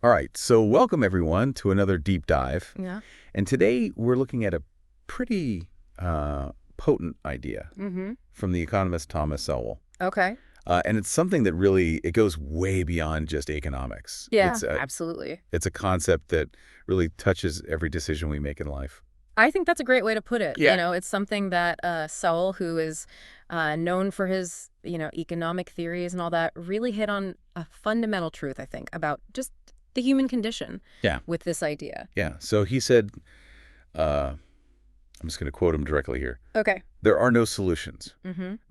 All right, so welcome everyone to another deep dive. Yeah. And today we're looking at a pretty potent idea from the economist Thomas Sowell. Okay. And it's something that really, it goes way beyond just economics. Yeah, absolutely. It's a concept that really touches every decision we make in life. I think that's a great way to put it. Yeah. It's something that Sowell, who is known for his, economic theories and all that, really hit on a fundamental truth, I think, about just the human condition with this idea. Yeah. So he said, I'm just going to quote him directly here. Okay. There are no solutions.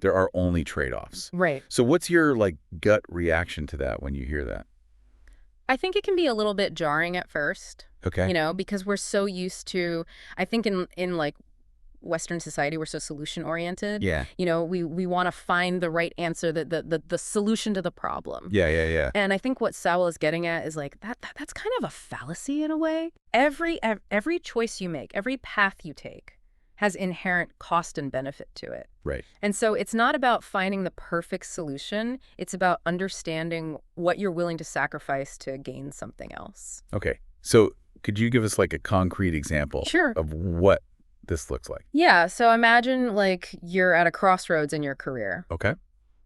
There are only trade-offs. Right. So what's your gut reaction to that when you hear that? I think it can be a little bit jarring at first. Okay. Because we're so used to, I think in Western society, we're so solution oriented. Yeah. We want to find the right answer, the solution to the problem. Yeah. And I think what Sowell is getting at is that's kind of a fallacy in a way. Every choice you make, every path you take has inherent cost and benefit to it. Right. And so it's not about finding the perfect solution. It's about understanding what you're willing to sacrifice to gain something else. Okay. So could you give us a concrete example Sure. of what this looks like? Yeah. So imagine you're at a crossroads in your career. Okay.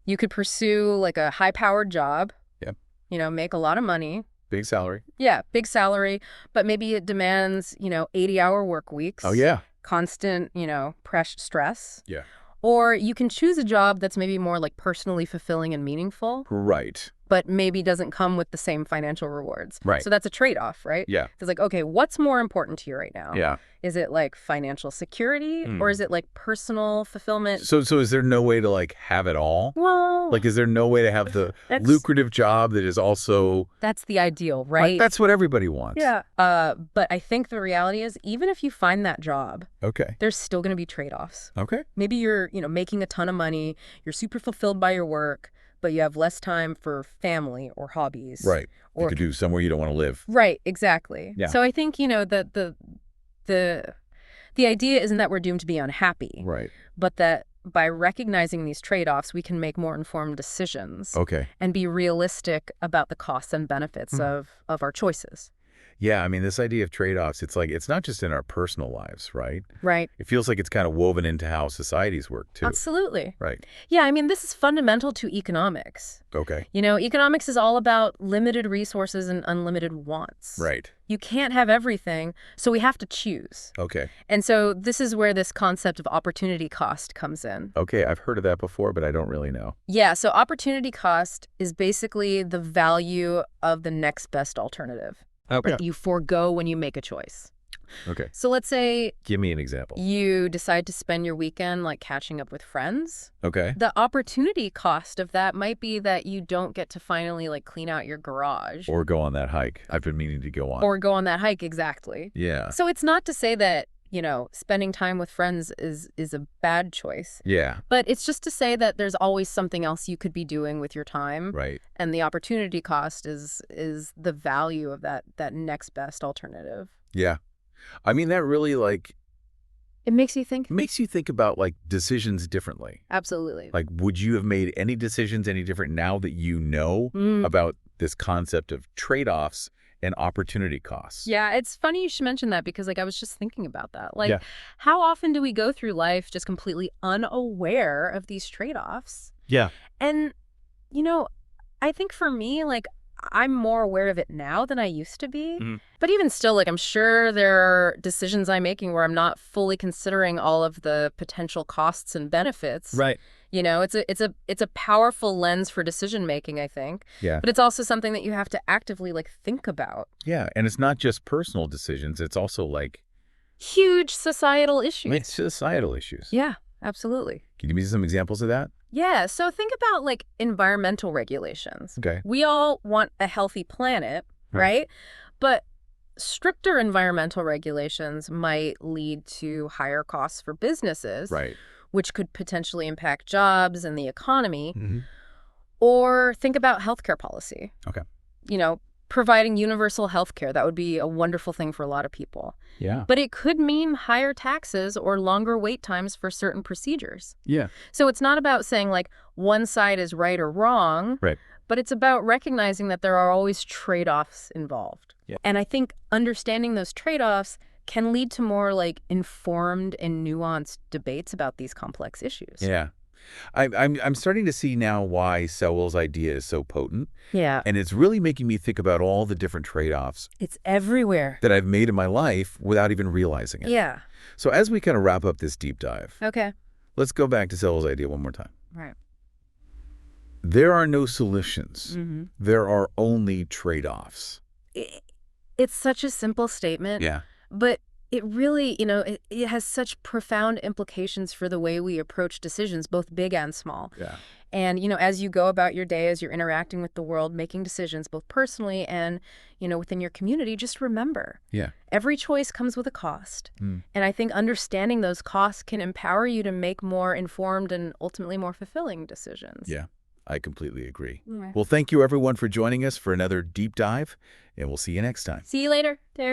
You could pursue a high-powered job. Yep. Make a lot of money. Big salary. Yeah, big salary, but maybe it demands, 80-hour work weeks. Oh, yeah. Constant, stress. Yeah. Or you can choose a job that's maybe more personally fulfilling and meaningful, Right. but maybe doesn't come with the same financial rewards. Right. So that's a trade-off, right? Yeah. It's okay, what's more important to you right now? Yeah. Is it financial security or is it personal fulfillment? So is there no way to have it all? Well, Is there no way to have the lucrative job that is also... That's the ideal, right? That's what everybody wants. Yeah. But I think the reality is, even if you find that job, Okay. there's still going to be trade-offs. Okay. Maybe you're, making a ton of money, you're super fulfilled by your work, but you have less time for family or hobbies. Right. Or you could do somewhere you don't want to live. Right, exactly. Yeah. So I think, the idea isn't that we're doomed to be unhappy, Right. but that by recognizing these trade-offs, we can make more informed decisions Okay. and be realistic about the costs and benefits of our choices. Yeah, I mean, this idea of trade-offs, it's not just in our personal lives, right? Right. It feels like it's kind of woven into how societies work, too. Absolutely. Right. Yeah, I mean, this is fundamental to economics. Okay. Economics is all about limited resources and unlimited wants. Right. You can't have everything, so we have to choose. Okay. And so this is where this concept of opportunity cost comes in. Okay, I've heard of that before, but I don't really know. Yeah, so opportunity cost is basically the value of the next best alternative. Okay. You forego when you make a choice. Okay. So let's say Give me an example. you decide to spend your weekend catching up with friends. Okay. The opportunity cost of that might be that you don't get to finally clean out your garage. Or go on that hike I've been meaning to go on. Or go on that hike, exactly. Yeah. So it's not to say that, spending time with friends is a bad choice. Yeah. But it's just to say that there's always something else you could be doing with your time. Right. And the opportunity cost is the value of that next best alternative. Yeah. I mean, that really It makes you think. makes you think about decisions differently. Absolutely. Would you have made any decisions any different now that you know about this concept of trade-offs and opportunity costs? Yeah, it's funny you should mention that because I was just thinking about that. Yeah. How often do we go through life just completely unaware of these trade-offs? Yeah. And, I think for me, I'm more aware of it now than I used to be. But even still, I'm sure there are decisions I'm making where I'm not fully considering all of the potential costs and benefits. Right. It's a powerful lens for decision making, I think. Yeah. But it's also something that you have to actively think about. Yeah, and it's not just personal decisions, it's also Huge societal issues. it's societal issues. Yeah, absolutely. Can you give me some examples of that? Yeah, so think about environmental regulations. Okay. We all want a healthy planet, right? But stricter environmental regulations might lead to higher costs for businesses, Right. which could potentially impact jobs and the economy. Or think about healthcare policy. Okay. Providing universal healthcare, that would be a wonderful thing for a lot of people. Yeah. But it could mean higher taxes or longer wait times for certain procedures. Yeah. So it's not about saying one side is right or wrong, Right. but it's about recognizing that there are always trade-offs involved. Yeah. And I think understanding those trade-offs can lead to more like informed and nuanced debates about these complex issues. Yeah. I'm starting to see now why Sowell's idea is so potent. Yeah. And it's really making me think about all the different trade-offs It's everywhere. that I've made in my life without even realizing it. Yeah. So as we kind of wrap up this deep dive, Okay. let's go back to Sowell's idea one more time. Right. There are no solutions. Mm-hmm. There are only trade-offs. It's such a simple statement. Yeah. But it really, it has such profound implications for the way we approach decisions, both big and small. Yeah. And, as you go about your day, as you're interacting with the world, making decisions both personally and, within your community, just remember. Yeah. Every choice comes with a cost. And I think understanding those costs can empower you to make more informed and ultimately more fulfilling decisions. Yeah. I completely agree. Yeah. Well, thank you everyone for joining us for another deep dive, and we'll see you next time. See you later, Terry.